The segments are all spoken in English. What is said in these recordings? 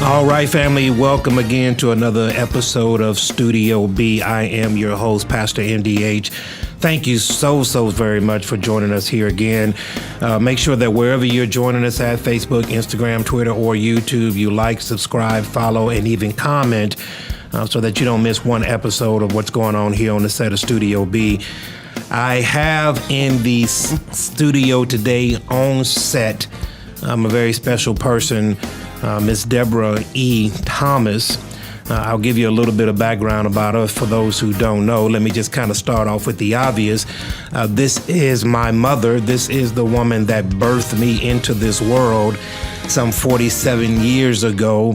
All right, family, welcome again to another episode of Studio B. I am your host, Pastor MDH. Thank you so very much for joining us here again. Make sure that wherever you're joining us at, Facebook, Instagram, Twitter, or YouTube, you like, subscribe, follow, and even comment so that you don't miss one episode of what's going on here on the set of Studio B. I have in the studio today on set a very special person, Miss Deborah Thomas. I'll give you a little bit of background about her for those who don't know. Let me just kind of start off with the obvious. This is my mother. This is the woman that birthed me into this world some 47 years ago.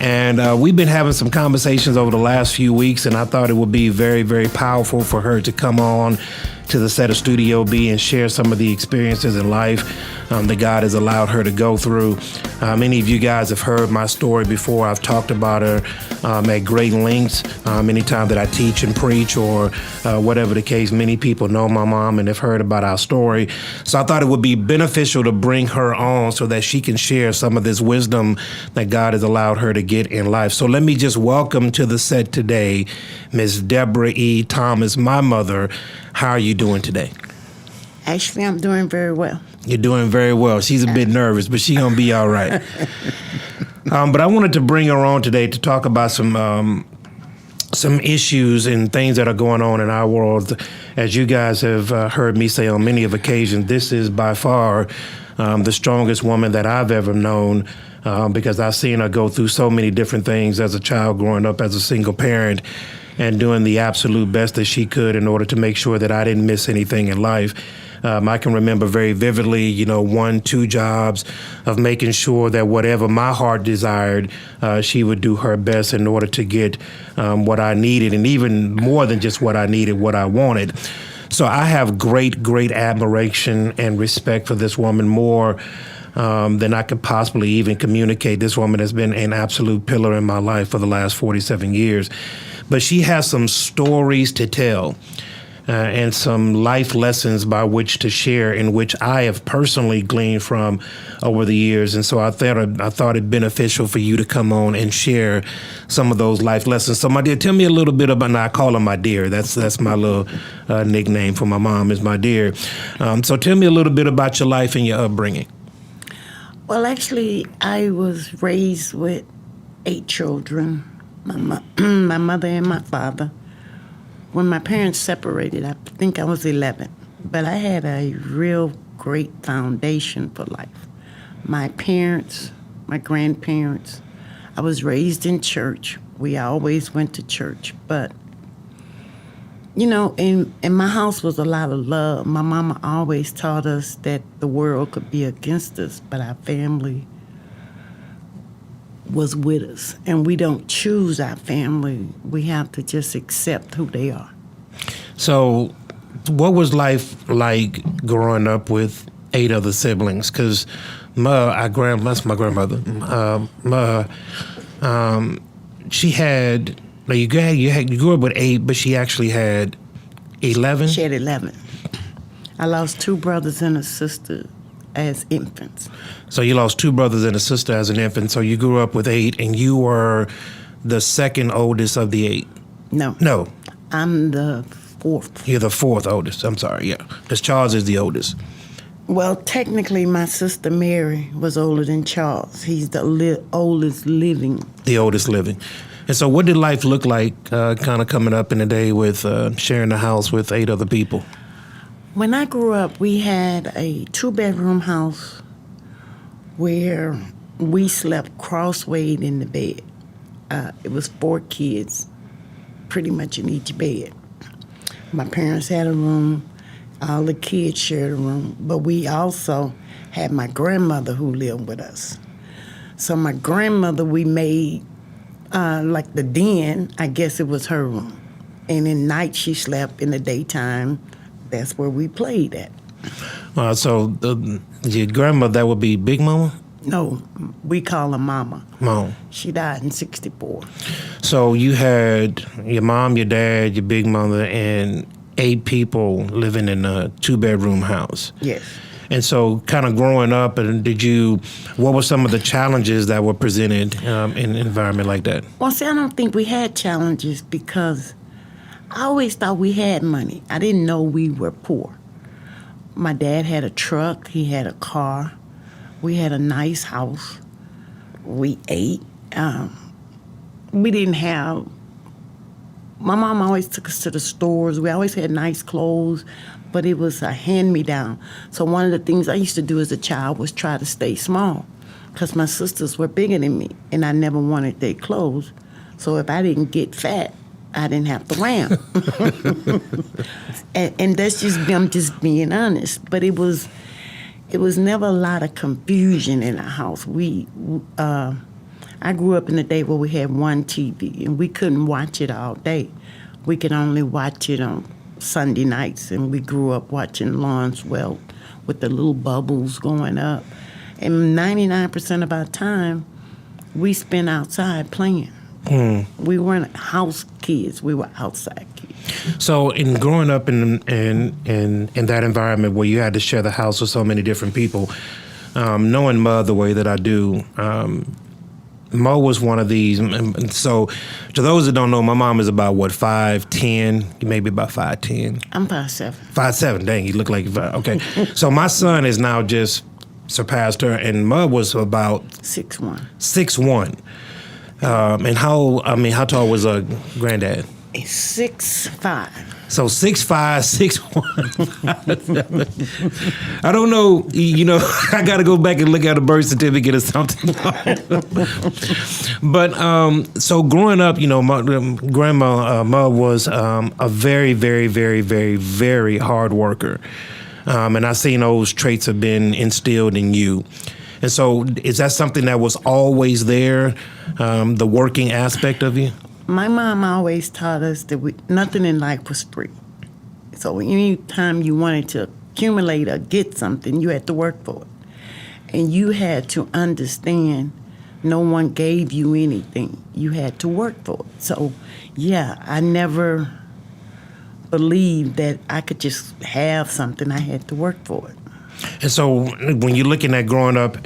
And we've been having some conversations over the last few weeks, and I thought it would be very powerful for her to come on to the set of Studio B and share some of the experiences in life that God has allowed her to go through. Many of you guys have heard my story before. I've talked about her at great lengths anytime that I teach and preach or whatever the case. Many people know my mom and have heard about our story. So I thought it would be beneficial to bring her on so that she can share some of this wisdom that God has allowed her to get in life. So let me just welcome to the set today, Miss Deborah Thomas, my mother. How are you doing today? Actually, I'm doing very well. You're doing very well. She's a bit nervous, but she's going to be all right. But I wanted to bring her on today to talk about some issues and things that are going on in our world. As you guys have heard me say on many of occasions, this is by far the strongest woman that I've ever known because I've seen her go through so many different things as a child growing up as a single parent and doing the absolute best that she could in order to make sure that I didn't miss anything in life. I can remember very vividly, 1-2 jobs of making sure that whatever my heart desired, she would do her best in order to get what I needed, and even more than just what I needed, what I wanted. So I have great admiration and respect for this woman, more than I could possibly even communicate. This woman has been an absolute pillar in my life for the last 47 years. But she has some stories to tell and some life lessons by which to share, in which I have personally gleaned from over the years. And so I thought it beneficial for you to come on and share some of those life lessons. So my dear, tell me a little bit about, and I call her my dear. That's my little nickname for my mom, is my dear. So tell me a little bit about your life and your upbringing. Well, actually, I was raised with 8 children. My mother and my father. When my parents separated, I think I was 11. But I had a real great foundation for life. My parents, my grandparents. I was raised in church. We always went to church. But, in my house was a lot of love. My mama always taught us that the world could be against us, but our family was with us, and we don't choose our family. We have to just accept who they are. So what was life like growing up with 8 other siblings? Because that's my grandmother. She had, you grew up with 8, but she actually had 11? She had 11. I lost 2 brothers and a sister as infants. So you lost 2 brothers and a sister as an infant. So you grew up with 8, and you were the second oldest of the 8. No. I'm the 4th. You're the 4th oldest. I'm sorry, yeah. Because Charles is the oldest. Well, technically, my sister Mary was older than Charles. He's the oldest living. The oldest living. And so what did life look like kind of coming up in the day with sharing the house with 8 other people? When I grew up, we had a 2-bedroom house where we slept cross-ways in the bed. It was 4 kids, pretty much in each bed. My parents had a room. All the kids shared a room. But we also had my grandmother who lived with us. So my grandmother, we made like the den. I guess it was her room. And in night, she slept. In the daytime, that's where we played at. So your grandmother, that would be Big Mama? No, we call her Mama. Mom. She died in 1964. So you had your mom, your dad, your big mother, and 8 people living in a 2-bedroom house. Yes. And so kind of growing up, and what were some of the challenges that were presented in an environment like that? Well, see, I don't think we had challenges because I always thought we had money. I didn't know we were poor. My dad had a truck. He had a car. We had a nice house. We ate. We didn't have... My mom always took us to the stores. We always had nice clothes, but it was a hand-me-down. So one of the things I used to do as a child was try to stay small because my sisters were bigger than me, and I never wanted their clothes. So if I didn't get fat, I didn't have to wear them. and that's just them just being honest. But it was never a lot of confusion in our house. I grew up in a day where we had one TV, and we couldn't watch it all day. We could only watch it on Sunday nights, and we grew up watching Lawrence Welk with the little bubbles going up. And 99% of our time, we spent outside playing. We weren't house kids. We were outside kids. So in growing up in that environment where you had to share the house with so many different people, knowing Mo the way that I do, Mo was one of these. And so to those that don't know, my mom is about, 5'10", maybe about 5'10". I'm 5'7". 5'7", dang, you look like, okay. So my son has now just surpassed her, and Mo was about 6'1". 6'1". And how tall was granddad? 6'5". So 6'5", 6'1". I don't know. I got to go back and look at a birth certificate or something. But so growing up, my grandma Ma was a very, very, very, very, very hard worker, and I've seen those traits have been instilled in you. And so, is that something that was always there, the working aspect of you? My mom always taught us that nothing in life was free. So any time you wanted to accumulate or get something, you had to work for it. And you had to understand no one gave you anything. You had to work for it. So, yeah, I never believed that I could just have something. I had to work for it. And so when you're looking at growing up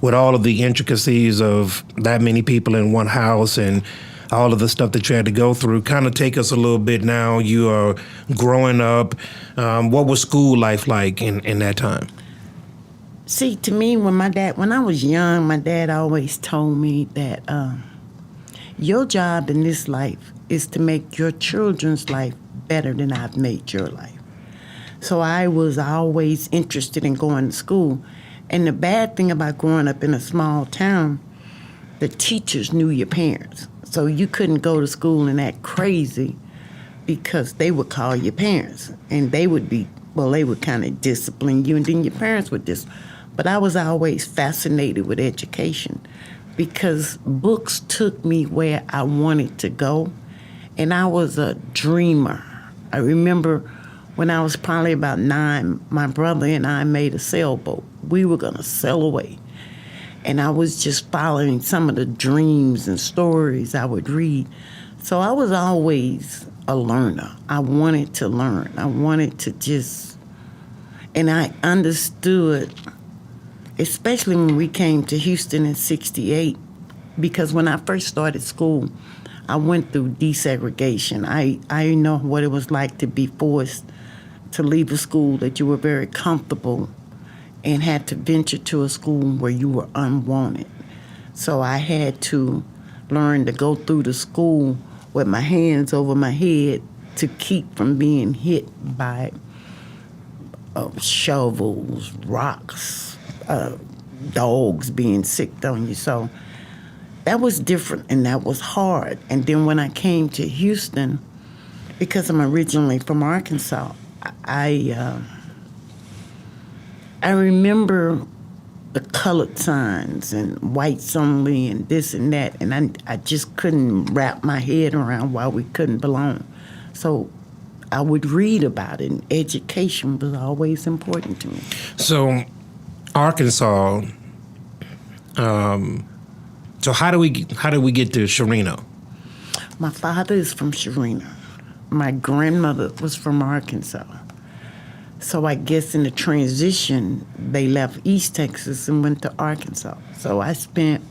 with all of the intricacies of that many people in one house and all of the stuff that you had to go through, kind of take us a little bit now. You are growing up. What was school life like in that time? See, to me, when I was young, my dad always told me that your job in this life is to make your children's life better than I've made your life. So I was always interested in going to school. And the bad thing about growing up in a small town, the teachers knew your parents. So you couldn't go to school and act crazy because they would call your parents. And they would kind of discipline you, and then your parents would But I was always fascinated with education because books took me where I wanted to go. And I was a dreamer. I remember when I was probably about 9, my brother and I made a sailboat. We were going to sail away. And I was just following some of the dreams and stories I would read. So I was always a learner. I wanted to learn. I wanted to and I understood, especially when we came to Houston in '68, because when I first started school, I went through desegregation. I know what it was like to be forced to leave a school that you were very comfortable and had to venture to a school where you were unwanted. So I had to learn to go through the school with my hands over my head to keep from being hit by shovels, rocks, dogs being sicked on you. So that was different and that was hard. And then when I came to Houston, because I'm originally from Arkansas, I remember the colored signs and whites only and this and that, and I just couldn't wrap my head around why we couldn't belong. So I would read about it, and education was always important to me. So Arkansas, so how do we get to Sharino? My father is from Sharino. My grandmother was from Arkansas. So I guess in the transition, they left East Texas and went to Arkansas. So I spent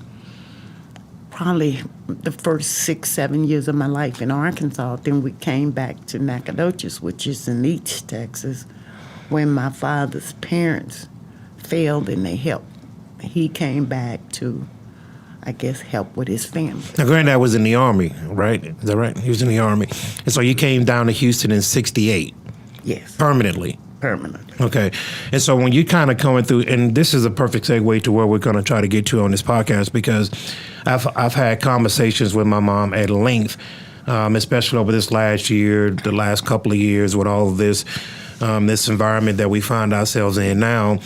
probably the first 6, 7 years of my life in Arkansas. Then we came back to Nacogdoches, which is in East Texas, when my father's parents failed and they helped. He came back to, I guess, help with his family. Now, Granddad was in the Army, right? Is that right? He was in the Army. And so you came down to Houston in 68? Yes. Permanently? Permanently. Okay. And so when you kind of coming through, and this is a perfect segue to where we're going to try to get to on this podcast, because I've had conversations with my mom at length, especially over this last year, the last couple of years with all of this, this environment that we find ourselves in now.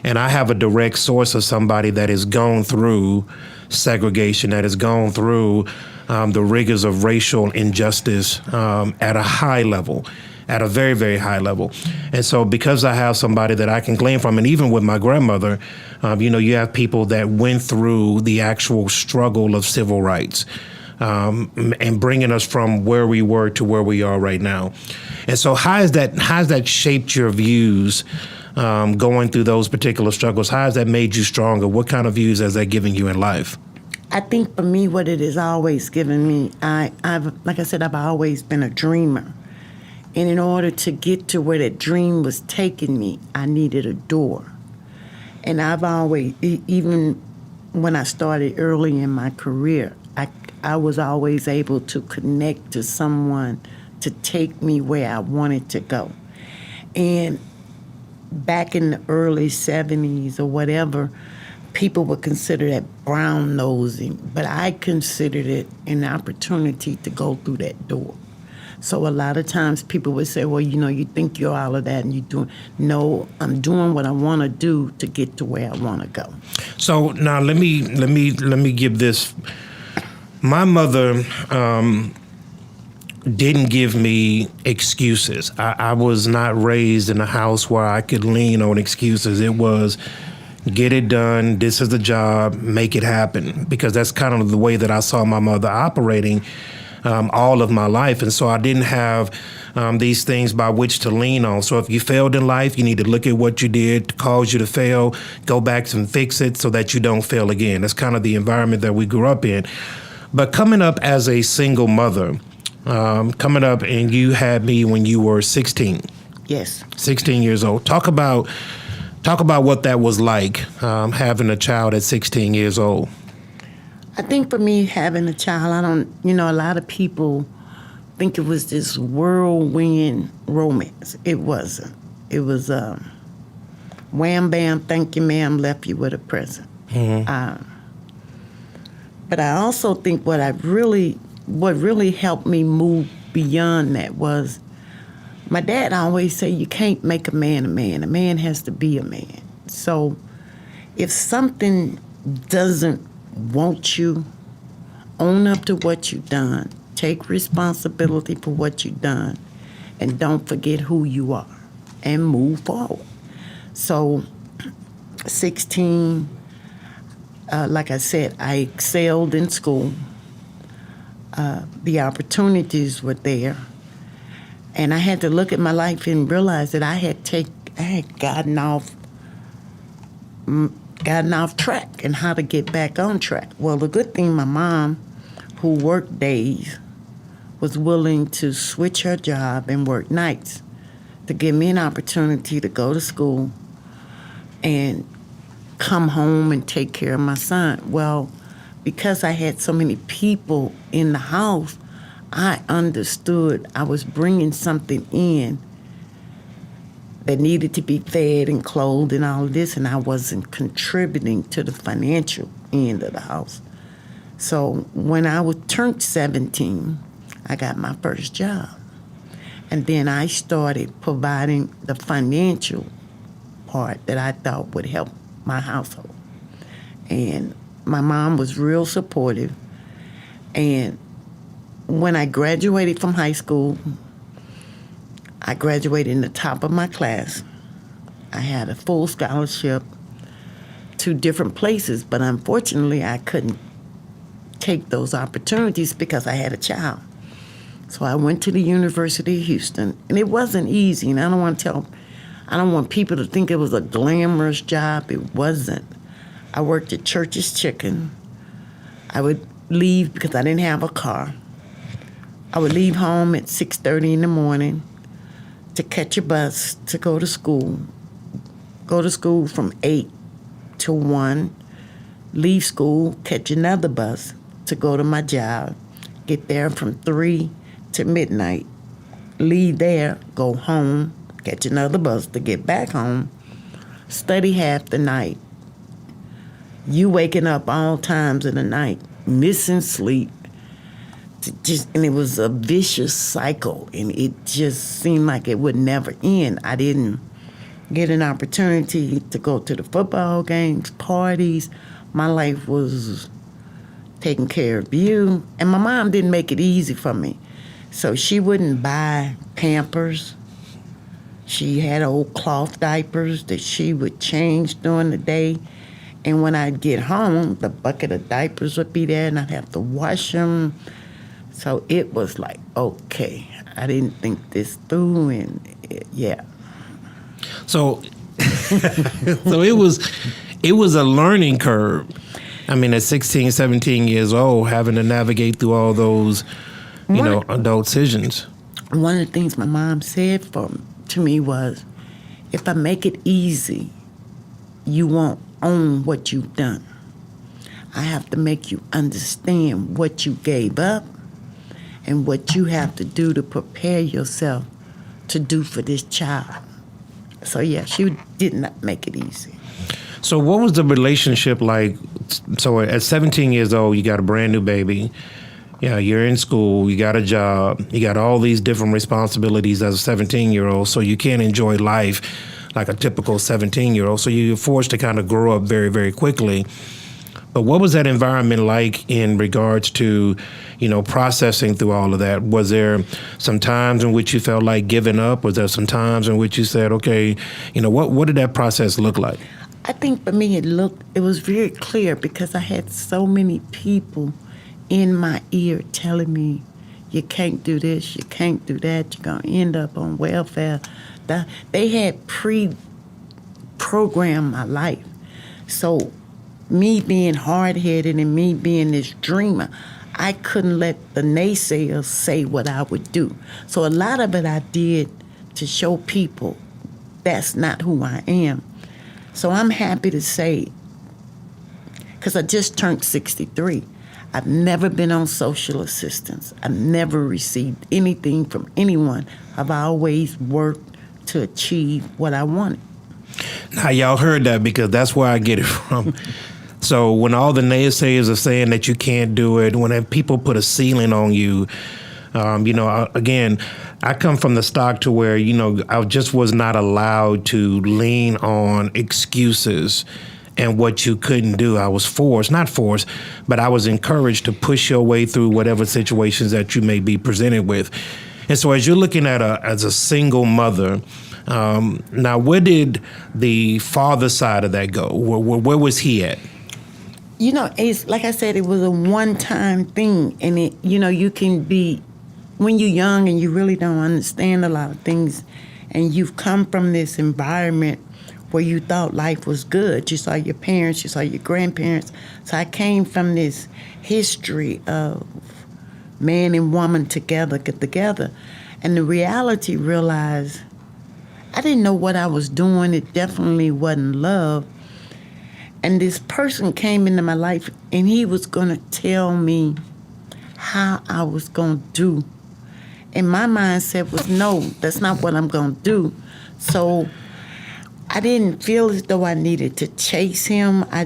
And I have a direct source of somebody that has gone through segregation, that has gone through the rigors of racial injustice at a high level, at a very, very high level. And so because I have somebody that I can glean from, and even with my grandmother, you have people that went through the actual struggle of civil rights and bringing us from where we were to where we are right now. And so how has that shaped your views going through those particular struggles? How has that made you stronger? What kind of views has that given you in life? I think for me, what it has always given me, like I said, I've always been a dreamer. And in order to get to where that dream was taking me, I needed a door. And I've always, even when I started early in my career, I was always able to connect to someone to take me where I wanted to go. And back in the early 70s or whatever, people would consider that brown nosing, but I considered it an opportunity to go through that door. So a lot of times people would say, well, you think you're all of that and you're doing, no, I'm doing what I want to do to get to where I want to go. So now let me give this. My mother didn't give me excuses. I was not raised in a house where I could lean on excuses. It was get it done. This is the job. Make it happen. Because that's kind of the way that I saw my mother operating all of my life. And so I didn't have these things by which to lean on. So if you failed in life, you need to look at what you did to cause you to fail, go back and fix it so that you don't fail again. That's kind of the environment that we grew up in. But coming up as a single mother, coming up and you had me when you were 16. Yes. 16 years old. Talk about what that was like, having a child at 16 years old. I think for me, having a child, a lot of people think it was this whirlwind romance. It wasn't. It was wham, bam, thank you, ma'am, left you with a present. Mm-hmm. But I also think what really helped me move beyond that was my dad always said, you can't make a man a man. A man has to be a man. So if something doesn't want you, own up to what you've done, take responsibility for what you've done, and don't forget who you are, and move forward. So 16, like I said, I excelled in school. The opportunities were there. And I had to look at my life and realize that I had gotten off track and how to get back on track. Well, the good thing, my mom, who worked days, was willing to switch her job and work nights to give me an opportunity to go to school and come home and take care of my son. Well, because I had so many people in the house, I understood I was bringing something in that needed to be fed and clothed and all of this, and I wasn't contributing to the financial end of the house. So when I turned 17, I got my first job. And then I started providing the financial part that I thought would help my household. And my mom was real supportive. And when I graduated from high school, I graduated in the top of my class. I had a full scholarship to different places, but unfortunately I couldn't take those opportunities because I had a child. So I went to the University of Houston, and it wasn't easy, and I don't want to tell I don't want people to think it was a glamorous job. It wasn't. I worked at Church's Chicken. I would leave because I didn't have a car. I would leave home at 6:30 in the morning to catch a bus to go to school. Go to school from 8 to 1. Leave school, catch another bus to go to my job. Get there from 3 to midnight. Leave there, go home, catch another bus to get back home. Study half the night. You waking up all times of the night, missing sleep. And it was a vicious cycle, and it just seemed like it would never end. I didn't get an opportunity to go to the football games, parties. My life was taking care of you. And my mom didn't make it easy for me. So she wouldn't buy Pampers. She had old cloth diapers that she would change during the day. And when I'd get home, the bucket of diapers would be there, and I'd have to wash them. So it was like, okay, I didn't think this through, and yeah. So, so it was a learning curve. I mean, at 16, 17 years old, having to navigate through all those, adult decisions. One of the things my mom said to me was, if I make it easy, you won't own what you've done. I have to make you understand what you gave up and what you have to do to prepare yourself to do for this child. So yeah, she did not make it easy. So what was the relationship like? So at 17 years old, you got a brand new baby. Yeah, you're in school, you got a job, you got all these different responsibilities as a 17-year-old, so you can't enjoy life like a typical 17-year-old. So you're forced to kind of grow up very, very quickly. But what was that environment like in regards to, processing through all of that? Was there some times in which you felt like giving up? Was there some times in which you said, okay, what did that process look like? I think for me it was very clear because I had so many people in my ear telling me, you can't do this, you can't do that, you're going to end up on welfare. They had pre-programmed my life. So me being hard-headed and me being this dreamer, I couldn't let the naysayers say what I would do. So a lot of it I did to show people that's not who I am. So I'm happy to say, because I just turned 63, I've never been on social assistance. I've never received anything from anyone. I've always worked to achieve what I wanted. Now, y'all heard that because that's where I get it from. So when all the naysayers are saying that you can't do it, when people put a ceiling on you, again, I come from the stock to where, I just was not allowed to lean on excuses and what you couldn't do. I was not forced, but I was encouraged to push your way through whatever situations that you may be presented with. And so as you're looking at as a single mother, now where did the father side of that go? Where was he at? It's like I said, it was a one-time thing. And you can be, when you're young and you really don't understand a lot of things, and you've come from this environment where you thought life was good. You saw your parents, you saw your grandparents. So I came from this history of man and woman get together. And the reality realized I didn't know what I was doing. It definitely wasn't love. And this person came into my life, and he was going to tell me how I was going to do. And my mindset was, no, that's not what I'm going to do. So I didn't feel as though I needed to chase him. I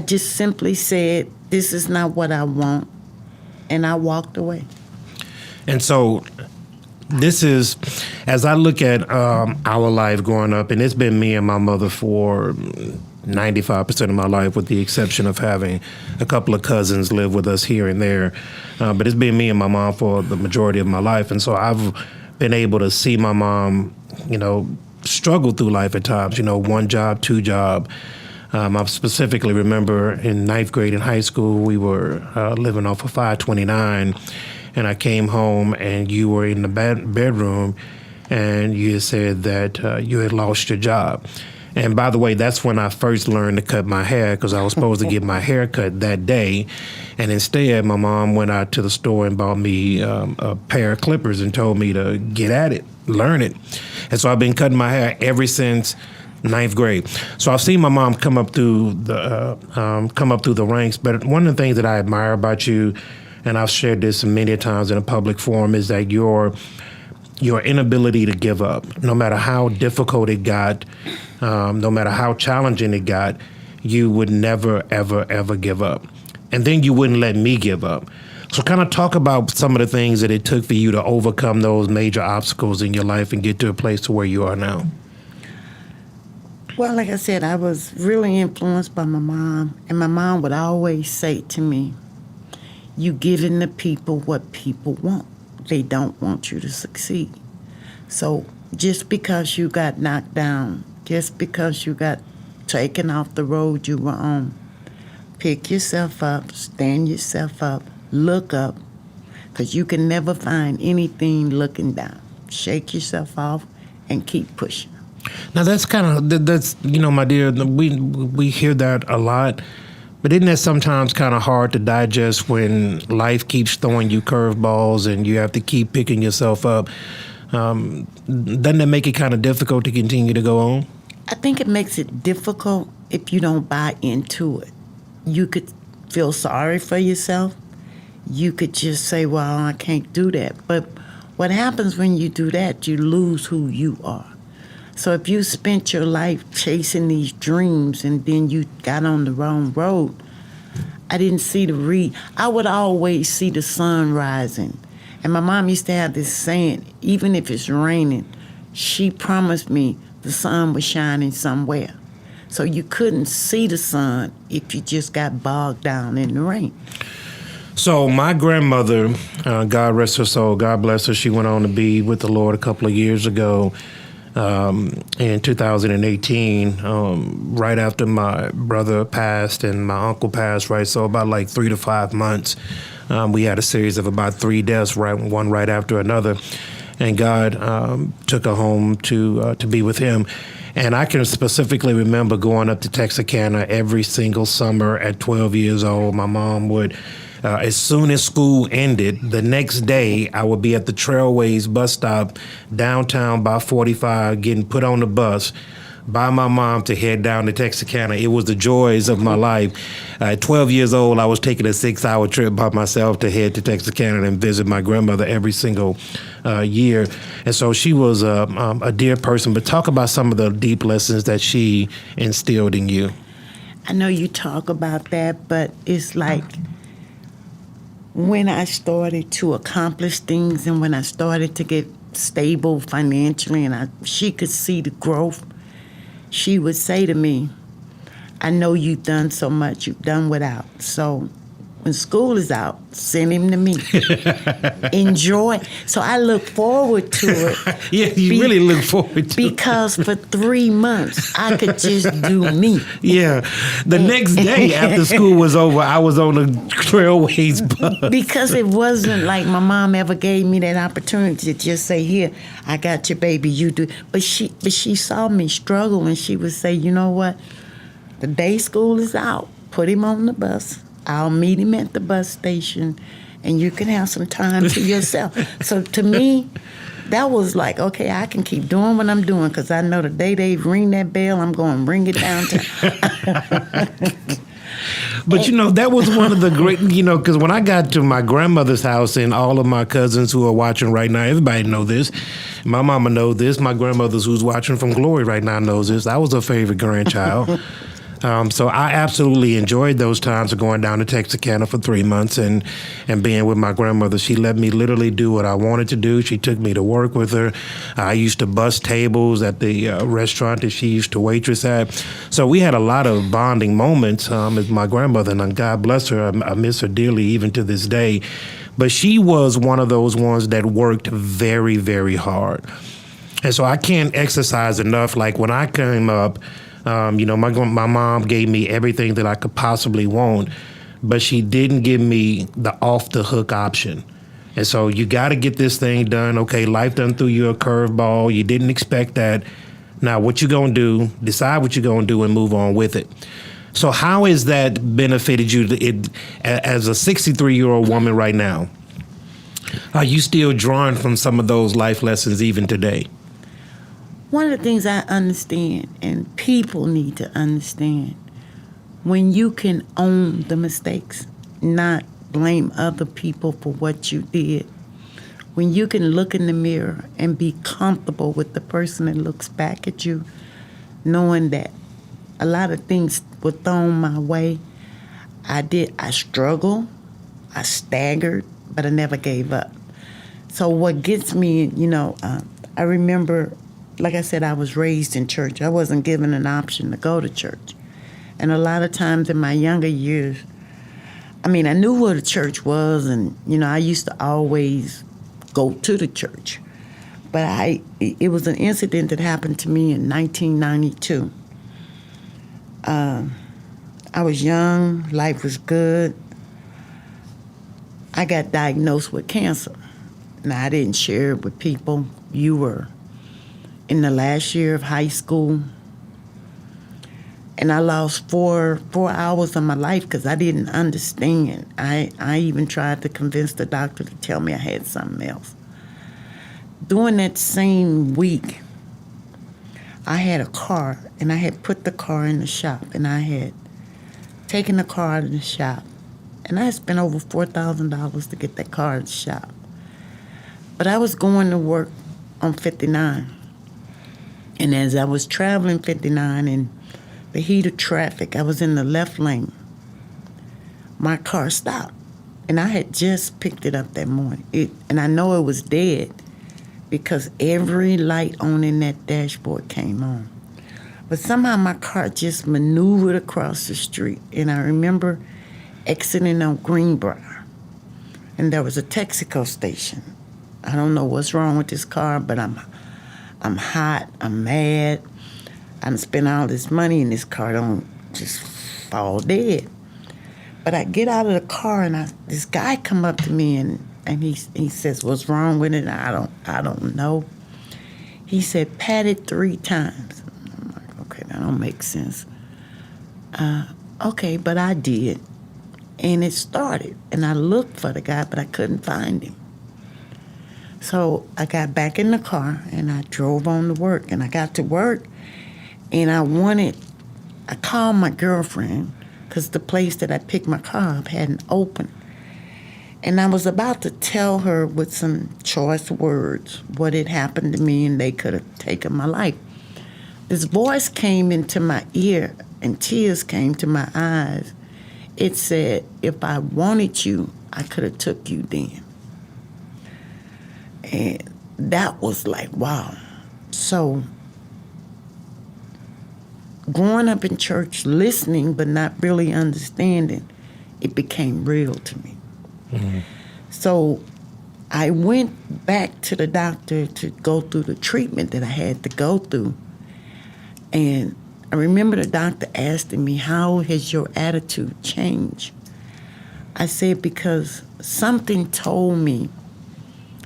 just simply said, this is not what I want. And I walked away. And so this is, as I look at our life growing up, and it's been me and my mother for 95% of my life, with the exception of having a couple of cousins live with us here and there. But it's been me and my mom for the majority of my life. And so I've been able to see my mom, struggle through life at times, one job, two job. I specifically remember in ninth grade in high school, we were living off of 529, and I came home and you were in the bedroom and you had said that you had lost your job. And by the way, that's when I first learned to cut my hair, because I was supposed to get my hair cut that day. And instead, my mom went out to the store and bought me a pair of clippers and told me to get at it, learn it. And so I've been cutting my hair ever since ninth grade. So I've seen my mom come up through the ranks. But one of the things that I admire about you, and I've shared this many times in a public forum, is that your inability to give up, no matter how difficult it got, no matter how challenging it got, you would never, ever, ever give up. And then you wouldn't let me give up. So kind of talk about some of the things that it took for you to overcome those major obstacles in your life and get to a place to where you are now. Well, like I said, I was really influenced by my mom, and my mom would always say to me, "You giving the people what people want. They don't want you to succeed. So just because you got knocked down, just because you got taken off the road you were on, pick yourself up, stand yourself up, look up, because you can never find anything looking down. Shake yourself off and keep pushing." Now that's my dear, we hear that a lot. But isn't that sometimes kind of hard to digest when life keeps throwing you curveballs and you have to keep picking yourself up? Doesn't that make it kind of difficult to continue to go on? I think it makes it difficult if you don't buy into it. You could feel sorry for yourself. You could just say, well, I can't do that. But what happens when you do that, you lose who you are. So if you spent your life chasing these dreams and then you got on the wrong road, I didn't see I would always see the sun rising. And my mom used to have this saying, even if it's raining, she promised me the sun was shining somewhere. So you couldn't see the sun if you just got bogged down in the rain. So my grandmother, God rest her soul, God bless her, she went on to be with the Lord a couple of years ago. In 2018, right after my brother passed and my uncle passed, right? So about like 3 to 5 months, we had a series of about 3 deaths, right, one right after another. And God took her home to be with him. And I can specifically remember going up to Texarkana every single summer at 12 years old. My mom would, as soon as school ended, the next day I would be at the Trailways bus stop downtown by 45, getting put on the bus by my mom to head down to Texarkana. It was the joys of my life. At 12 years old, I was taking a 6-hour trip by myself to head to Texarkana and visit my grandmother every single year. And so she was a dear person. But talk about some of the deep lessons that she instilled in you. I know you talk about that, but it's like when I started to accomplish things and when I started to get stable financially and she could see the growth, she would say to me, "I know you've done so much, you've done without. So when school is out, send him to me. Enjoy." So I look forward to it. Yeah, you really look forward to it. Because for 3 months, I could just do me. Yeah. The next day after school was over, I was on the Trailways bus. Because it wasn't like my mom ever gave me that opportunity to just say, "Here, I got your baby, you do." But she saw me struggle and she would say, "You know what? The day school is out, put him on the bus. I'll meet him at the bus station, and you can have some time to yourself." So to me, that was like, okay, I can keep doing what I'm doing because I know the day they ring that bell, I'm going to ring it down to. But, that was one of the great, because when I got to my grandmother's house and all of my cousins who are watching right now, everybody know this. My mama know this. My grandmother's who's watching from Glory right now knows this. I was her favorite grandchild. So I absolutely enjoyed those times of going down to Texarkana for 3 months and being with my grandmother. She let me literally do what I wanted to do. She took me to work with her. I used to bus tables at the restaurant that she used to waitress at. So we had a lot of bonding moments with my grandmother, and God bless her. I miss her dearly even to this day. But she was one of those ones that worked very, very hard. And so I can't exercise enough. Like when I came up, my mom gave me everything that I could possibly want, but she didn't give me the off-the-hook option. And so you got to get this thing done. Okay, life done threw you a curveball. You didn't expect that. Now, what you going to do, decide what you're going to do and move on with it. So how has that benefited you as a 63-year-old woman right now? Are you still drawing from some of those life lessons even today? One of the things I understand, and people need to understand, when you can own the mistakes, not blame other people for what you did, when you can look in the mirror and be comfortable with the person that looks back at you, knowing that a lot of things were thrown my way, I struggled, I staggered, but I never gave up. So what gets me, I remember, like I said, I was raised in church. I wasn't given an option to go to church. And a lot of times in my younger years, I knew what a church was, and, I used to always go to the church. But it was an incident that happened to me in 1992. I was young, life was good. I got diagnosed with cancer. Now, I didn't share it with people. You were in the last year of high school. And I lost four hours of my life because I didn't understand. I even tried to convince the doctor to tell me I had something else. During that same week, I had a car, and I had put the car in the shop, and I had taken the car out of the shop, and I had spent over $4,000 to get that car out of the shop. But I was going to work on 59, and as I was traveling 59 in the heat of traffic, I was in the left lane. My car stopped, and I had just picked it up that morning. And I know it was dead because every light on in that dashboard came on. But somehow my car just maneuvered across the street, and I remember exiting on Greenbrier, and there was a Texaco station. I don't know what's wrong with this car, but I'm hot, I'm mad. I done spent all this money, and this car don't just fall dead. But I get out of the car, and this guy come up to me, and he says, "What's wrong with it?" I don't know. He said, "Pat it 3 times." I'm like, okay, that don't make sense. Okay, but I did. And it started. And I looked for the guy, but I couldn't find him. So I got back in the car, and I drove on to work. And I got to work, and I called my girlfriend because the place that I picked my car up hadn't opened. And I was about to tell her with some choice words what had happened to me, and they could have taken my life. This voice came into my ear, and tears came to my eyes. It said, "If I wanted you, I could have took you then." And that was like, wow. So growing up in church, listening but not really understanding, it became real to me. Mm-hmm. So I went back to the doctor to go through the treatment that I had to go through. And I remember the doctor asking me, "How has your attitude changed?" I said, "Because something told me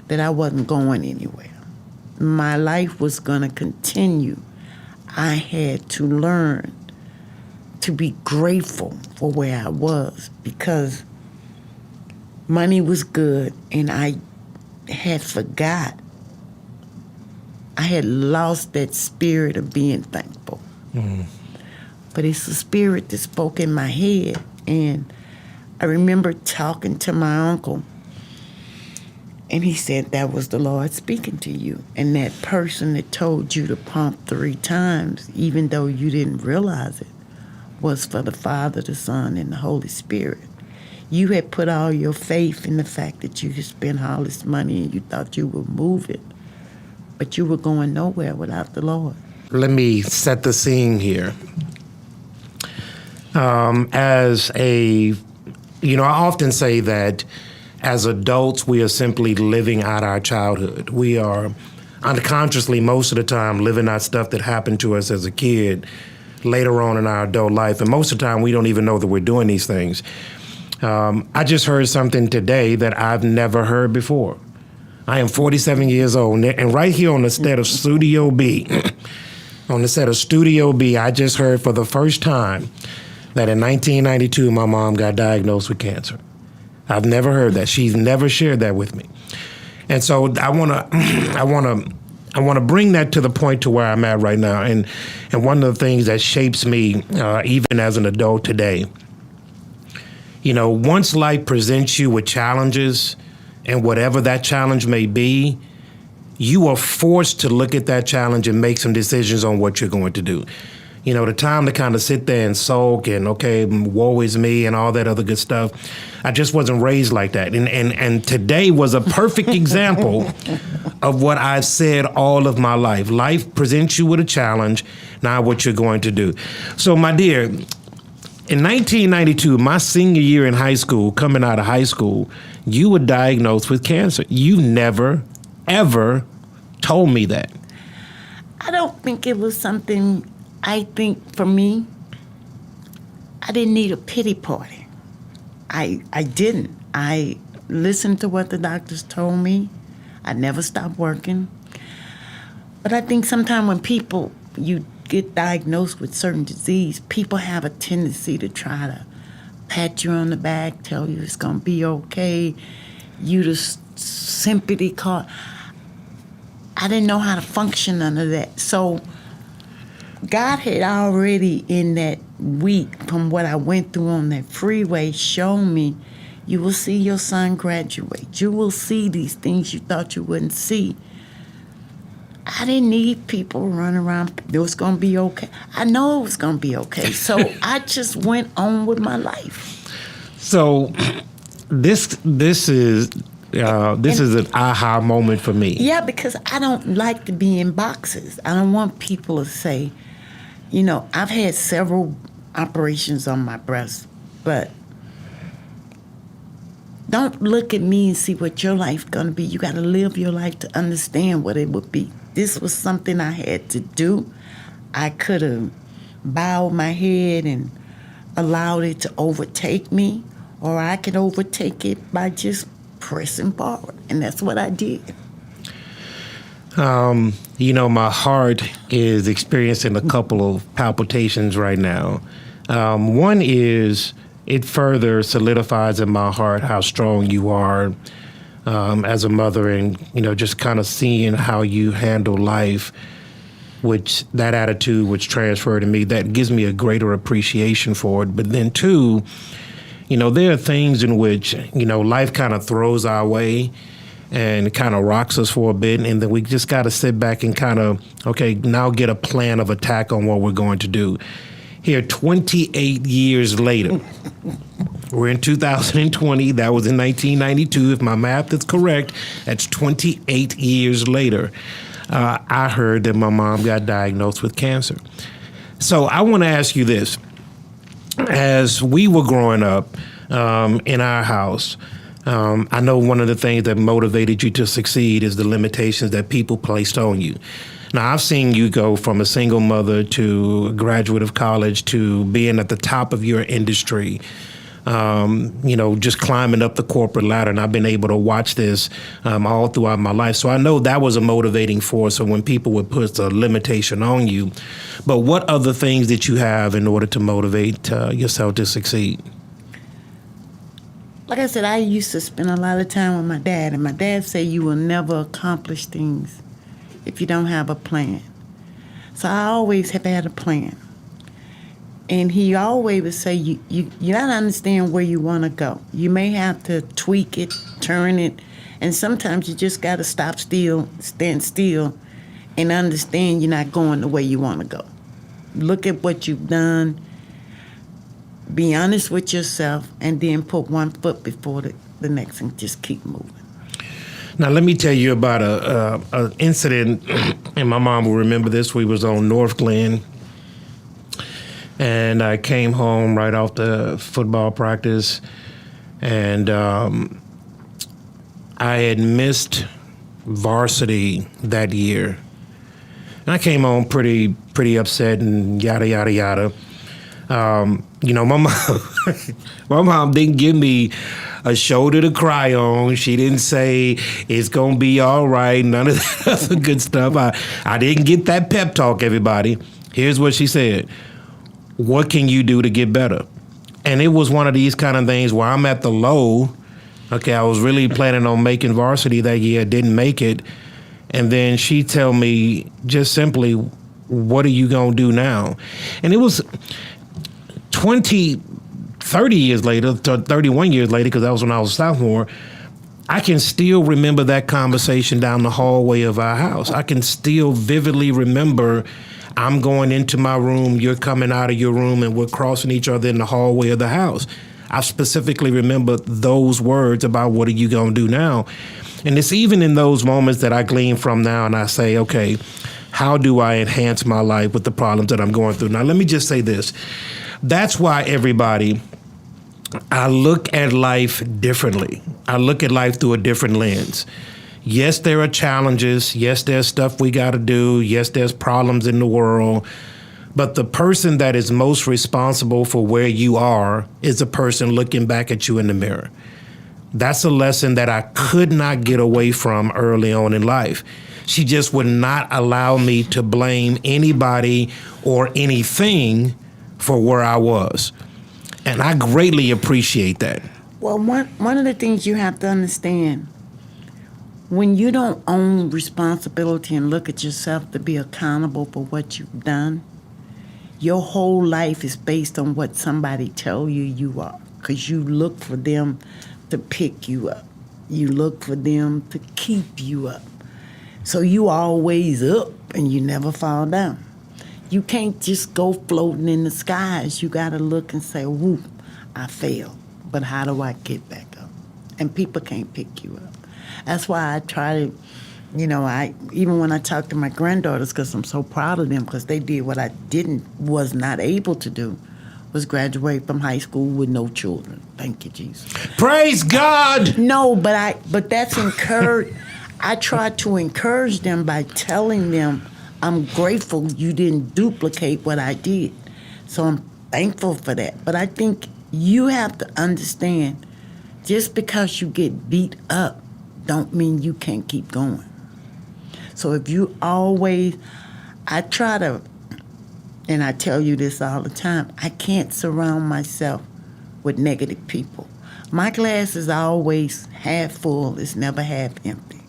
that I wasn't going anywhere. My life was going to continue. I had to learn to be grateful for where I was, because money was good, and I had forgot. I had lost that spirit of being thankful. Mm. But it's a spirit that spoke in my head. And I remember talking to my uncle, and he said, "That was the Lord speaking to you. And that person that told you to pump 3 times, even though you didn't realize it, was for the Father, the Son, and the Holy Spirit. You had put all your faith in the fact that you had spent all this money, and you thought you would move it, but you were going nowhere without the Lord." Let me set the scene here. I often say that as adults, we are simply living out our childhood. We are unconsciously, most of the time, living out stuff that happened to us as a kid later on in our adult life. And most of the time, we don't even know that we're doing these things. I just heard something today that I've never heard before. I am 47 years old, and right here on the set of Studio B, I just heard for the first time that in 1992, my mom got diagnosed with cancer. I've never heard that. She's never shared that with me. And so I want to bring that to the point to where I'm at right now. And one of the things that shapes me, even as an adult today, once life presents you with challenges, and whatever that challenge may be, you are forced to look at that challenge and make some decisions on what you're going to do. The time to kind of sit there and sulk and, okay, woe is me and all that other good stuff. I just wasn't raised like that. And today was a perfect example of what I've said all of my life. Life presents you with a challenge, now what you're going to do. So, my dear, in 1992, my senior year in high school, coming out of high school, you were diagnosed with cancer. You never, ever told me that. I don't think it was something, I think for me, I didn't need a pity party. I didn't. I listened to what the doctors told me. I never stopped working. But I think sometimes when you get diagnosed with certain disease, people have a tendency to try to pat you on the back, tell you it's going to be okay, you the sympathy card. I didn't know how to function under that. So God had already in that week, from what I went through on that freeway, shown me, you will see your son graduate. You will see these things you thought you wouldn't see. I didn't need people running around, it was going to be okay. I know it was going to be okay. So I just went on with my life. So this is an aha moment for me. Yeah, because I don't like to be in boxes. I don't want people to say, I've had several operations on my breast, but don't look at me and see what your life's going to be. You got to live your life to understand what it would be. This was something I had to do. I could have bowed my head and allowed it to overtake me, or I could overtake it by just pressing forward, and that's what I did. My heart is experiencing a couple of palpitations right now. One is it further solidifies in my heart how strong you are as a mother, and just kind of seeing how you handle life, which that attitude which transferred to me, that gives me a greater appreciation for it. But then two, there are things in which life kind of throws our way and kind of rocks us for a bit, and then we just got to sit back and kind of, okay, now get a plan of attack on what we're going to do. Here, 28 years later, we're in 2020. That was in 1992. If my math is correct, that's 28 years later. I heard that my mom got diagnosed with cancer. So I want to ask you this. As we were growing up in our house, I know one of the things that motivated you to succeed is the limitations that people placed on you. Now, I've seen you go from a single mother to a graduate of college to being at the top of your industry, just climbing up the corporate ladder. And I've been able to watch this all throughout my life. So I know that was a motivating force of when people would put a limitation on you. But what other things did you have in order to motivate yourself to succeed? Like I said, I used to spend a lot of time with my dad, and my dad said you will never accomplish things if you don't have a plan. So I always have had a plan. And he always would say, you got to understand where you want to go. You may have to tweak it, turn it, and sometimes you just got to stand still, and understand you're not going the way you want to go. Look at what you've done, be honest with yourself, and then put one foot before the next and just keep moving. Now, let me tell you about an incident, and my mom will remember this. We was on North Glen, and I came home right off the football practice, and I had missed varsity that year. And I came home pretty upset and yada, yada, yada. My mom, my mom didn't give me a shoulder to cry on. She didn't say it's gonna be all right. None of that other good stuff. I didn't get that pep talk. Everybody, here's what she said: what can you do to get better? And it was one of these kind of things where I'm at the low. Okay, I was really planning on making varsity that year, didn't make it. And then she tell me just simply, what are you going to do now? And it was 30 years later, 31 years later, because that was when I was a sophomore, I can still remember that conversation down the hallway of our house. I can still vividly remember I'm going into my room, you're coming out of your room, and we're crossing each other in the hallway of the house. I specifically remember those words about what are you going to do now? And it's even in those moments that I glean from now and I say, okay, how do I enhance my life with the problems that I'm going through? Now, let me just say this. That's why, everybody, I look at life differently. I look at life through a different lens. Yes, there are challenges. Yes, there's stuff we got to do. Yes, there's problems in the world. But the person that is most responsible for where you are is the person looking back at you in the mirror. That's a lesson that I could not get away from early on in life. She just would not allow me to blame anybody or anything for where I was. And I greatly appreciate that. Well, one of the things you have to understand, when you don't own responsibility and look at yourself to be accountable for what you've done, your whole life is based on what somebody tell you are, because you look for them to pick you up. You look for them to keep you up. So you always up and you never fall down. You can't just go floating in the skies. You got to look and say, whoop, I failed, but how do I get back up? And people can't pick you up. That's why I try to, even when I talk to my granddaughters, because I'm so proud of them, because they did what I was not able to do, was graduate from high school with no children. Thank you, Jesus. Praise God. No, but that's encouraged. I try to encourage them by telling them I'm grateful you didn't duplicate what I did. So I'm thankful for that. But I think you have to understand, just because you get beat up don't mean you can't keep going. So if you I try to, and I tell you this all the time, I can't surround myself with negative people. My glass is always half full, it's never half empty.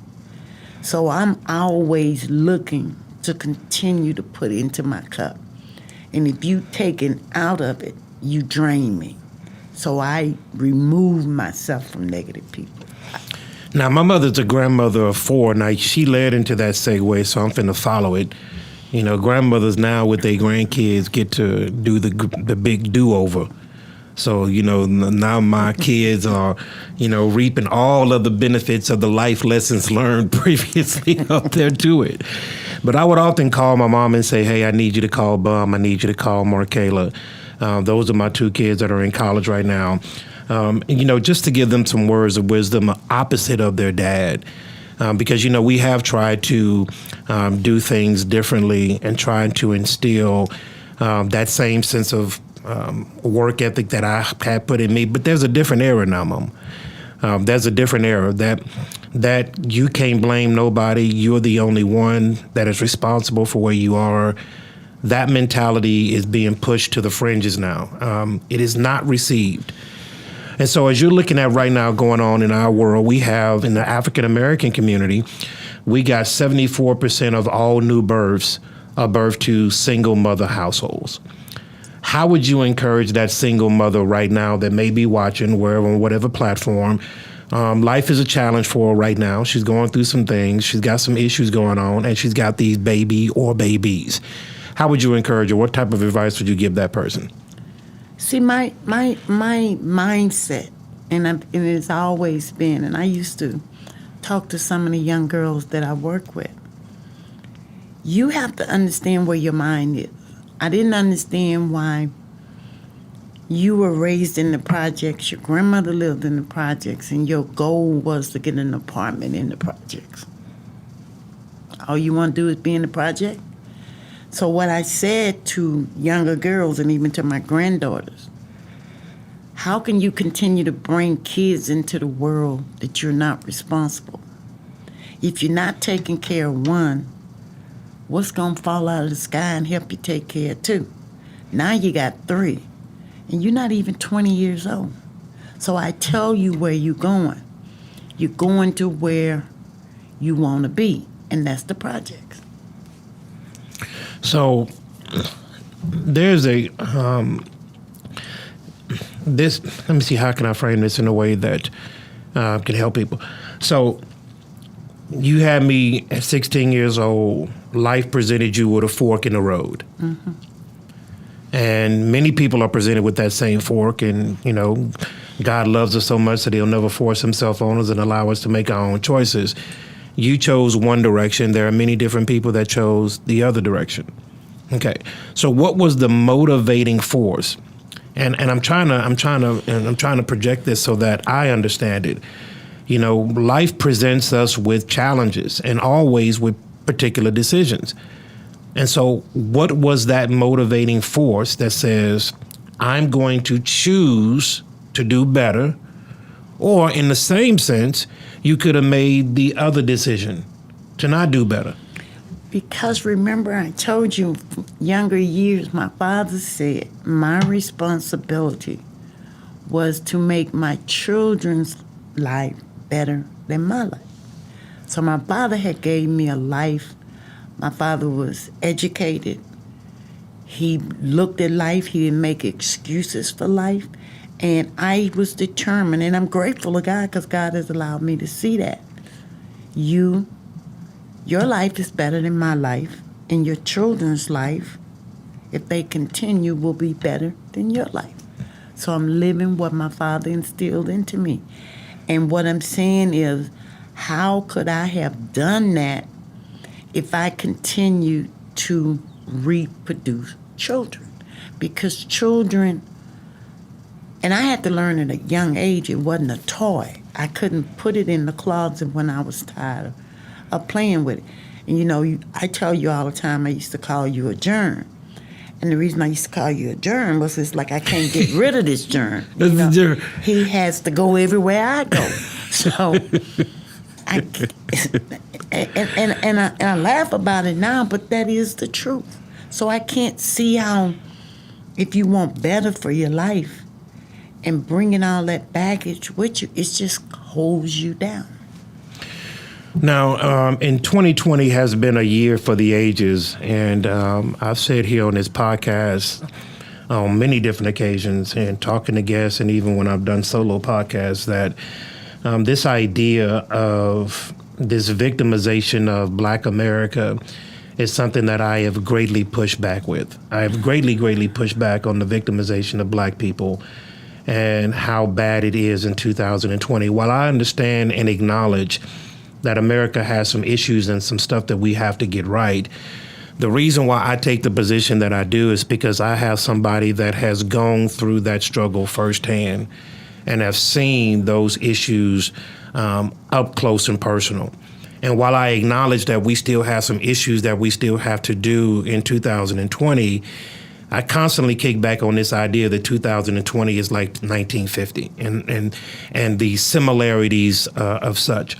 So I'm always looking to continue to put into my cup. And if you taken out of it, you drain me. So I remove myself from negative people. Now, my mother's a grandmother of 4. Now, she led into that segue, so I'm finna follow it. Grandmothers now with their grandkids get to do the big do-over. So, now my kids are, reaping all of the benefits of the life lessons learned previously up there to it. But I would often call my mom and say, hey, I need you to call Bum. I need you to call Markayla. Those are my 2 kids that are in college right now. Just to give them some words of wisdom opposite of their dad. Because, we have tried to do things differently and trying to instill that same sense of work ethic that I had put in me. But there's a different era now, Mom. There's a different era that you can't blame nobody. You're the only one that is responsible for where you are. That mentality is being pushed to the fringes now. It is not received. And so as you're looking at right now going on in our world, we have in the African-American community, we got 74% of all new births are birthed to single mother households. How would you encourage that single mother right now that may be watching wherever, on whatever platform? Life is a challenge for her right now. She's going through some things. She's got some issues going on, and she's got these baby or babies. How would you encourage her? What type of advice would you give that person? See, my mindset, and it's always been, and I used to talk to some of the young girls that I work with, you have to understand where your mind is. I didn't understand why you were raised in the projects, your grandmother lived in the projects, and your goal was to get an apartment in the projects. All you want to do is be in the project? So what I said to younger girls and even to my granddaughters, how can you continue to bring kids into the world that you're not responsible? If you're not taking care of one, what's going to fall out of the sky and help you take care of two? Now you got three, and you're not even 20 years old. So I tell you where you're going. You're going to where you want to be, and that's the projects. So there's let me see, how can I frame this in a way that can help people? So you had me at 16 years old. Life presented you with a fork in the road. Mm-hmm. And many people are presented with that same fork. And, God loves us so much that he'll never force himself on us and allow us to make our own choices. You chose one direction. There are many different people that chose the other direction. Okay. So what was the motivating force? And I'm trying to project this so that I understand it. Life presents us with challenges and always with particular decisions. And so what was that motivating force that says, I'm going to choose to do better? Or in the same sense, you could have made the other decision to not do better. Because remember, I told you, younger years, my father said my responsibility was to make my children's life better than my life. So my father had gave me a life. My father was educated. He looked at life. He didn't make excuses for life. And I was determined, and I'm grateful to God because God has allowed me to see that. Your life is better than my life, and your children's life, if they continue, will be better than your life. So I'm living what my father instilled into me. And what I'm saying is, how could I have done that if I continued to reproduce children? Because children, and I had to learn at a young age, it wasn't a toy. I couldn't put it in the closet when I was tired of playing with it. And I tell you all the time, I used to call you a germ. And the reason I used to call you a germ was it's like I can't get rid of this germ. The germ. He has to go everywhere I go. So I laugh about it now, but that is the truth. So I can't see how, if you want better for your life and bringing all that baggage with you, it just holds you down. Now, in 2020 has been a year for the ages, and I've said here on this podcast on many different occasions and talking to guests, and even when I've done solo podcasts, that this idea of this victimization of Black America is something that I have greatly pushed back with. I have greatly pushed back on the victimization of Black people and how bad it is in 2020. While I understand and acknowledge that America has some issues and some stuff that we have to get right, the reason why I take the position that I do is because I have somebody that has gone through that struggle firsthand and have seen those issues up close and personal. And while I acknowledge that we still have some issues that we still have to do in 2020, I constantly kick back on this idea that 2020 is like 1950 and the similarities of such.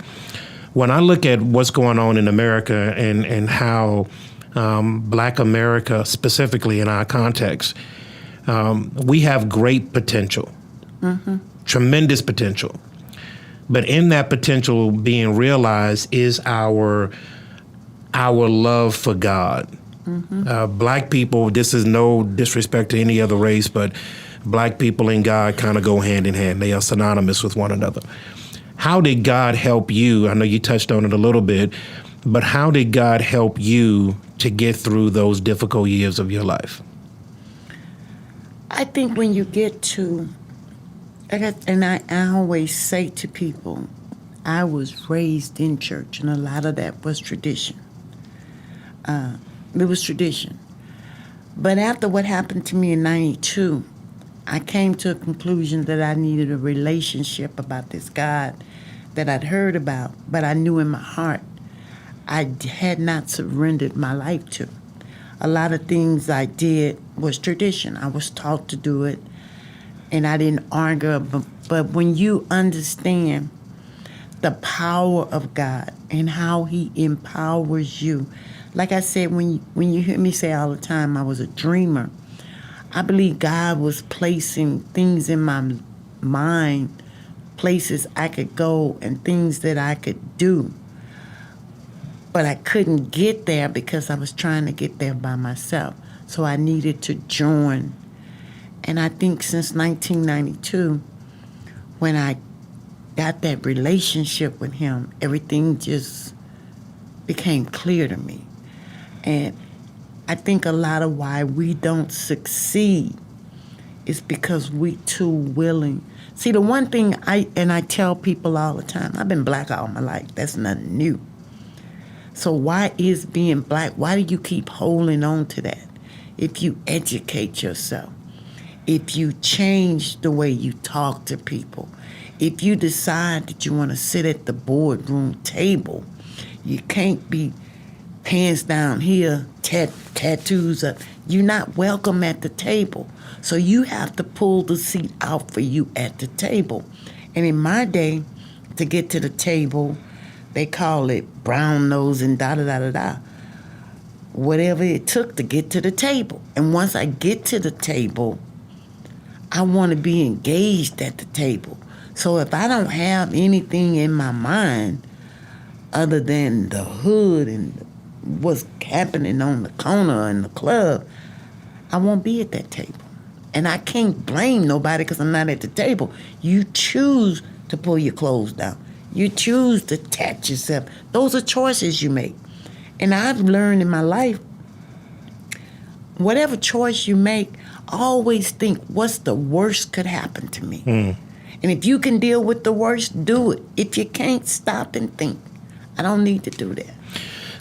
When I look at what's going on in America and how Black America, specifically in our context, we have great potential, tremendous potential. But in that potential being realized is our love for God. Black people, this is no disrespect to any other race, but Black people and God kind of go hand in hand. They are synonymous with one another. How did God help you? I know you touched on it a little bit, but how did God help you to get through those difficult years of your life? I think when you get to, and I always say to people, I was raised in church, and a lot of that was tradition. It was tradition. But after what happened to me in 92, I came to a conclusion that I needed a relationship about this God that I'd heard about, but I knew in my heart I had not surrendered my life to. a lot of things I did was tradition. I was taught to do it, and I didn't argue. But when you understand the power of God and how He empowers you, like I said, when you hear me say all the time, I was a dreamer. I believe God was placing things in my mind, places I could go and things that I could do. But I couldn't get there because I was trying to get there by myself. So I needed to join. And I think since 1992, when I got that relationship with Him, everything just became clear to me. And I think a lot of why we don't succeed is because we too willing. See, the one thing I tell people all the time, I've been black all my life. That's nothing new. So why is being black, why do you keep holding on to that? If you educate yourself, if you change the way you talk to people, if you decide that you want to sit at the boardroom table, you can't be pants down here, tattoos up. You're not welcome at the table. So you have to pull the seat out for you at the table. And in my day, to get to the table, they call it brown nose and da-da-da-da-da. Whatever it took to get to the table. And once I get to the table, I want to be engaged at the table. So if I don't have anything in my mind other than the hood and what's happening on the corner in the club, I won't be at that table. And I can't blame nobody because I'm not at the table. You choose to pull your clothes down. You choose to tat yourself. Those are choices you make. And I've learned in my life, whatever choice you make, always think, what's the worst could happen to me? And if you can deal with the worst, do it. If you can't, stop and think. I don't need to do that.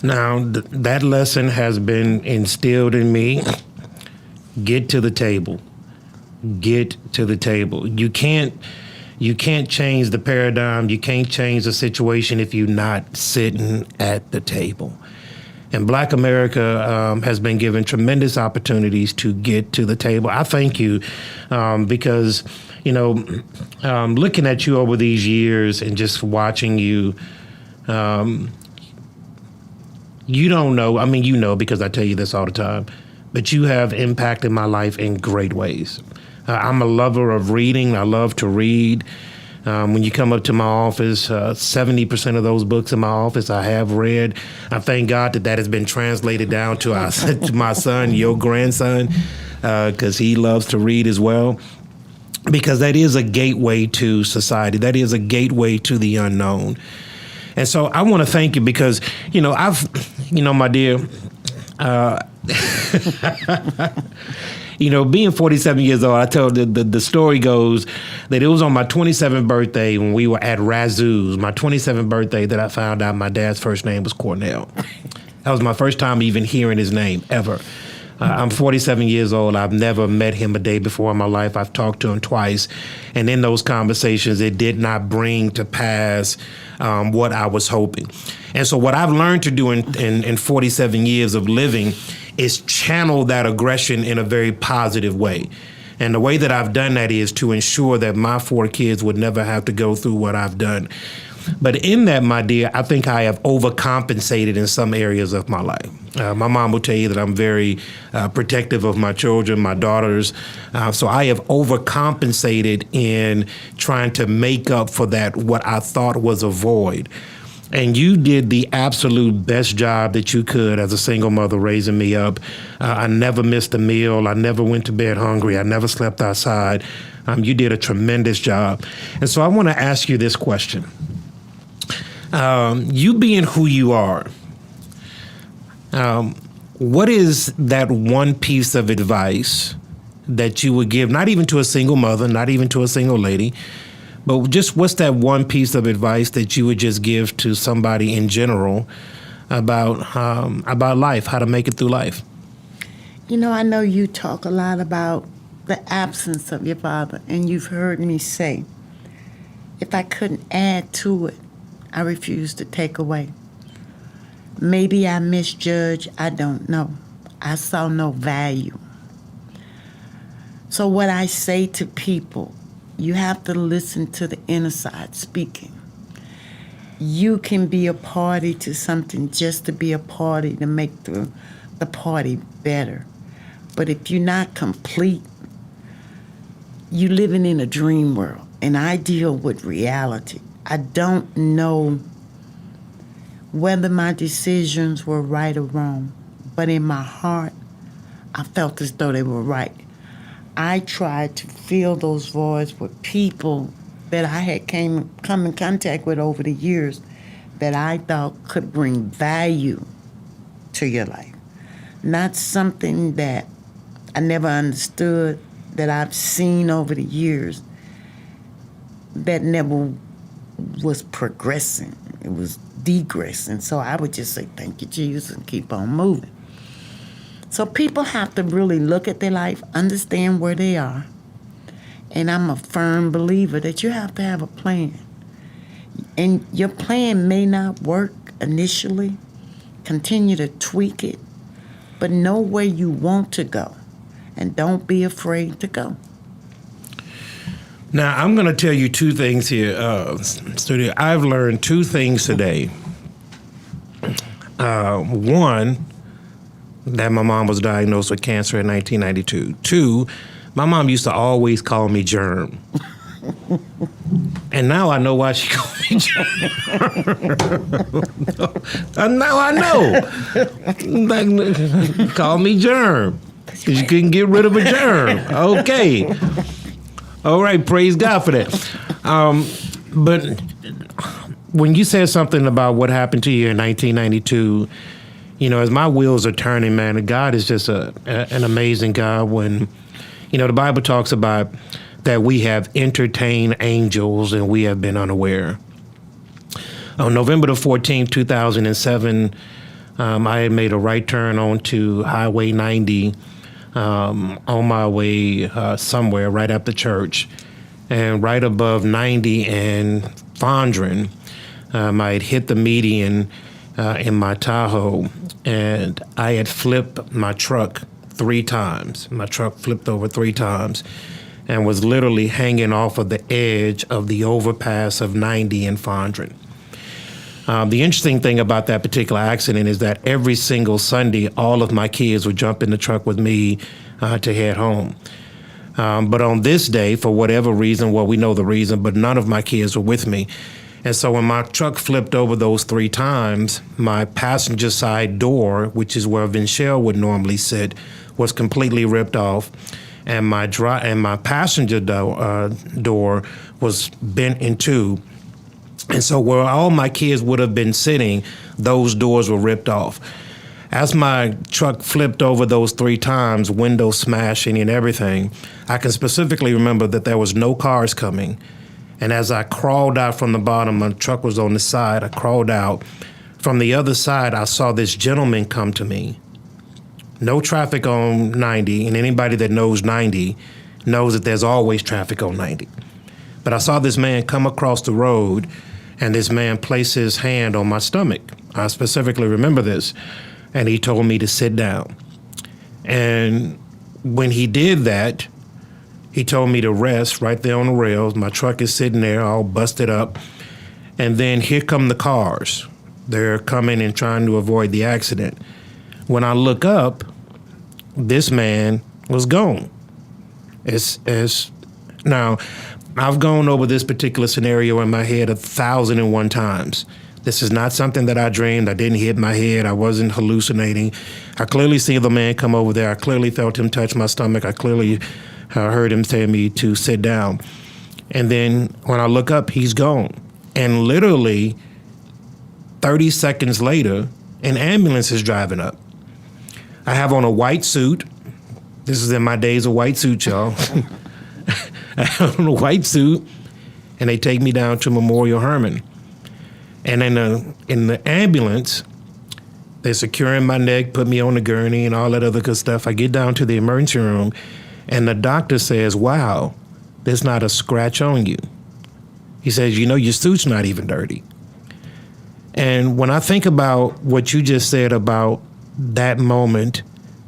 Now, that lesson has been instilled in me. Get to the table. Get to the table. You can't change the paradigm. You can't change the situation if you're not sitting at the table. And Black America has been given tremendous opportunities to get to the table. I thank you because, looking at you over these years and just watching you, you don't know. I mean, you know, because I tell you this all the time, but you have impacted my life in great ways. I'm a lover of reading. I love to read. When you come up to my office, 70% of those books in my office I have read. I thank God that has been translated down to to my son, your grandson, because he loves to read as well. Because that is a gateway to society. That is a gateway to the unknown. And so I want to thank you because, my dear, being 47 years old, I told the story goes that it was on my 27th birthday when we were at Razoo's, my 27th birthday, that I found out my dad's first name was Cornell. That was my first time even hearing his name ever. I'm 47 years old. I've never met him a day before in my life. I've talked to him twice. And in those conversations, it did not bring to pass what I was hoping. And so what I've learned to do in 47 years of living is channel that aggression in a very positive way. And the way that I've done that is to ensure that my 4 kids would never have to go through what I've done. But in that, my dear, I think I have overcompensated in some areas of my life. My mom will tell you that I'm very protective of my children, my daughters. So I have overcompensated in trying to make up for that, what I thought was a void. And you did the absolute best job that you could as a single mother raising me up. I never missed a meal. I never went to bed hungry. I never slept outside. You did a tremendous job. And so I want to ask you this question. You being who you are, what is that one piece of advice that you would give, not even to a single mother, not even to a single lady, but just what's that one piece of advice that you would just give to somebody in general about life, how to make it through life? I know you talk a lot about the absence of your father, and you've heard me say, if I couldn't add to it, I refuse to take away. Maybe I misjudge, I don't know. I saw no value. So what I say to people, you have to listen to the inner side speaking. You can be a party to something just to be a party to make the party better. But if you're not complete, you're living in a dream world. And I deal with reality. I don't know whether my decisions were right or wrong, but in my heart, I felt as though they were right. I tried to fill those voids with people that I had come in contact with over the years that I thought could bring value to your life. Not something that I never understood, that I've seen over the years, that never was progressing. It was degressing. So I would just say, thank you, Jesus, and keep on moving. So people have to really look at their life, understand where they are. And I'm a firm believer that you have to have a plan. And your plan may not work initially. Continue to tweak it, but know where you want to go. And don't be afraid to go. Now, I'm going to tell you two things here, studio. I've learned two things today. One, that my mom was diagnosed with cancer in 1992. Two, my mom used to always call me Germ. And now I know why she called me Germ. And now I know. Call me Germ. Because you couldn't get rid of a germ. Okay. All right, praise God for that. But when you said something about what happened to you in 1992, you know, as my wheels are turning, man, God is just an amazing God. When, you know, the Bible talks about that we have entertained angels and we have been unaware. On November the 14th, 2007, I had made a right turn onto Highway 90 on my way somewhere right after church. And right above 90 and Fondren, I had hit the median in my Tahoe, and I had flipped my truck 3 times. My truck flipped over 3 times and was literally hanging off of the edge of the overpass of 90 in Fondren. The interesting thing about that particular accident is that every single Sunday, all of my kids would jump in the truck with me to head home. But on this day, for whatever reason, well, we know the reason, but none of my kids were with me. And so when my truck flipped over those 3 times, my passenger side door, which is where Vinchelle would normally sit, was completely ripped off. And my passenger door was bent in 2. And so where all my kids would have been sitting, those doors were ripped off. As my truck flipped over those 3 times, windows smashing and everything, I can specifically remember that there was no cars coming. And as I crawled out from the bottom, my truck was on the side, I crawled out. From the other side, I saw this gentleman come to me. No traffic on 90, and anybody that knows 90 knows that there's always traffic on 90. But I saw this man come across the road, and this man placed his hand on my stomach. I specifically remember this. And he told me to sit down. And when he did that, he told me to rest right there on the rails. My truck is sitting there all busted up. And then here come the cars. They're coming and trying to avoid the accident. When I look up, this man was gone. Now, I've gone over this particular scenario in my head 1,001 times. This is not something that I dreamed. I didn't hit my head. I wasn't hallucinating. I clearly see the man come over there. I clearly felt him touch my stomach. I clearly heard him tell me to sit down. And then when I look up, he's gone. And literally 30 seconds later, an ambulance is driving up. I have on a white suit. This is in my days of white suit, y'all. I have on a white suit, and they take me down to Memorial Hermann. And in the ambulance, they're securing my neck, put me on the gurney and all that other good stuff. I get down to the emergency room, and the doctor says, wow, there's not a scratch on you. He says, you know, your suit's not even dirty. And when I think about what you just said about that moment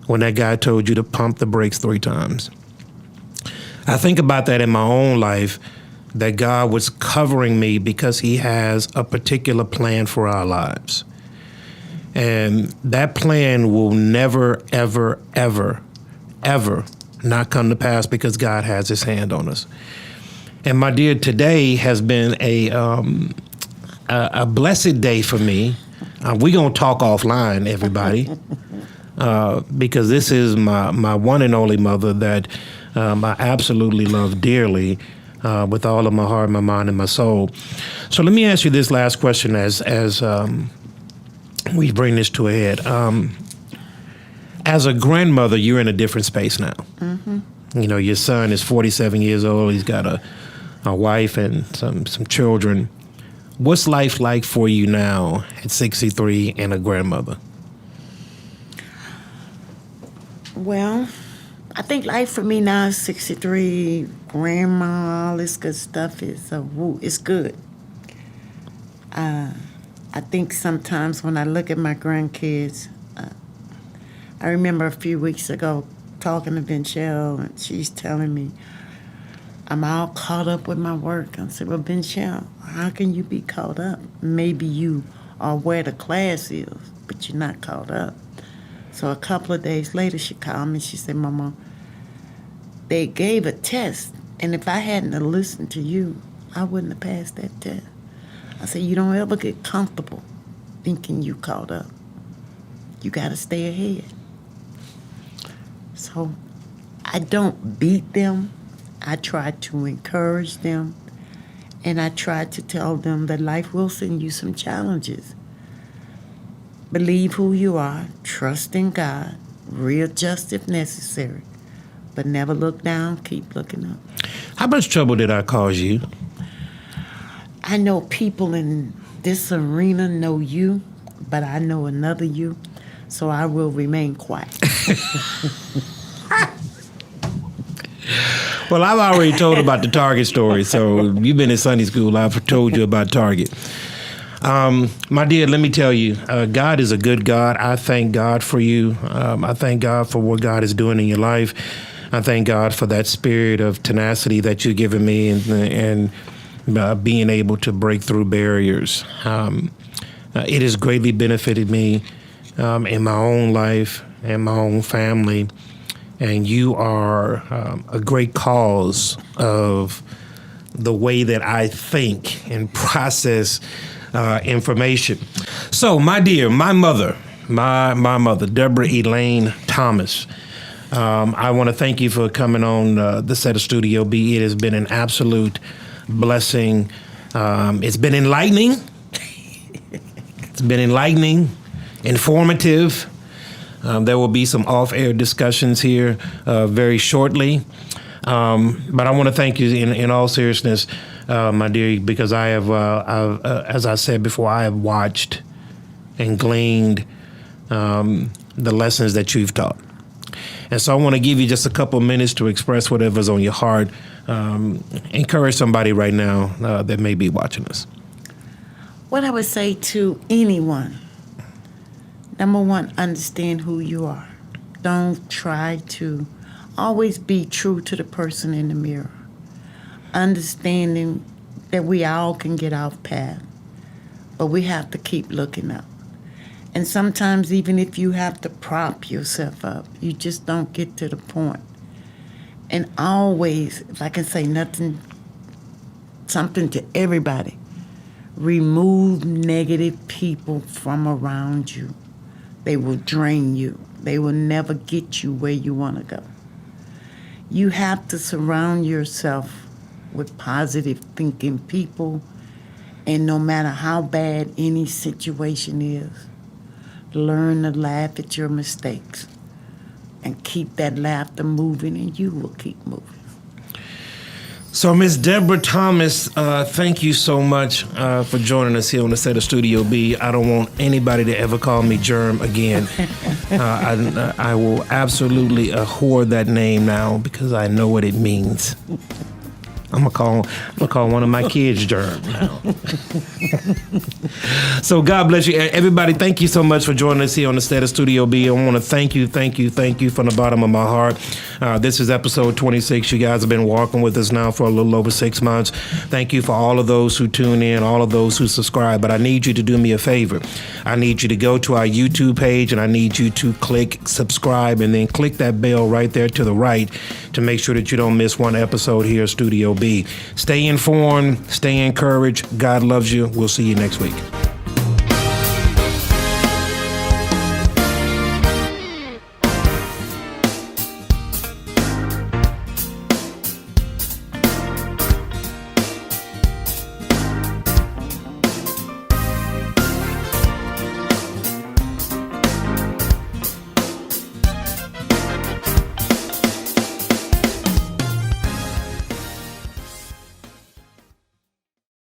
when that guy told you to pump the brakes 3 times. I think about that in my own life, that God was covering me because he has a particular plan for our lives. And that plan will never, ever, ever, ever not come to pass because God has his hand on us. And my dear, today has been a blessed day for me. We're going to talk offline, everybody, because this is my one and only mother that I absolutely love dearly with all of my heart, my mind, and my soul. So let me ask you this last question as we bring this to a head. As a grandmother, you're in a different space now. Mm-hmm. You know, your son is 47 years old. He's got a wife and some children. What's life like for you now at 63 and a grandmother? Well, I think life for me now is 63, grandma, all this good stuff is it's good. I think sometimes when I look at my grandkids, I remember a few weeks ago talking to Benchelle, and she's telling me, I'm all caught up with my work. I said, well, Benchelle, how can you be caught up? Maybe you are where the class is, but you're not caught up. So a couple of days later, she called me. She said, Mama, they gave a test, and if I hadn't have listened to you, I wouldn't have passed that test. I said, you don't ever get comfortable thinking you caught up. You got to stay ahead. So I don't beat them. I try to encourage them, and I try to tell them that life will send you some challenges. Believe who you are, trust in God, readjust if necessary, but never look down, keep looking up. How much trouble did I cause you? I know people in this arena know you, but I know another you, so I will remain quiet. Well, I've already told about the Target story, so you've been in Sunday school. I've told you about Target. My dear, let me tell you, God is a good God. I thank God for you. I thank God for what God is doing in your life. I thank God for that spirit of tenacity that you've given me and being able to break through barriers. It has greatly benefited me in my own life and my own family. And you are a great cause of the way that I think and process information. So, my dear, my mother, Deborah Elaine Thomas, I want to thank you for coming on the set of Studio B. It has been an absolute blessing. It's been enlightening. It's been enlightening, informative. There will be some off-air discussions here very shortly. But I want to thank you in all seriousness, my dear, because I have, as I said before, I have watched and gleaned the lessons that you've taught. And so I want to give you just a couple of minutes to express whatever's on your heart. Encourage somebody right now that may be watching us. What I would say to anyone, number one, understand who you are. Don't try to always be true to the person in the mirror. Understanding that we all can get off path, but we have to keep looking up. And sometimes even if you have to prop yourself up, you just don't get to the point. And always, if I can say something to everybody, remove negative people from around you. They will drain you. They will never get you where you want to go. You have to surround yourself with positive thinking people, and no matter how bad any situation is, learn to laugh at your mistakes and keep that laughter moving, and you will keep moving. So, Miss Deborah Thomas, thank you so much for joining us here on the set of Studio B. I don't want anybody to ever call me Germ again. I will absolutely abhor that name now because I know what it means. I'm gonna call one of my kids germ now. So God bless you, everybody. Thank you so much for joining us here on the State of Studio B. I want to thank you from the bottom of my heart. This is episode 26. You guys have been walking with us now for a little over 6 months. Thank you for all of those who tune in, all of those who subscribe. But I need you to do me a favor. I need you to go to our YouTube page, and I need you to click subscribe, and then click that bell right there to the right to make sure that you don't miss one episode here at Studio B. Stay informed, stay encouraged. God loves you. We'll see you next week.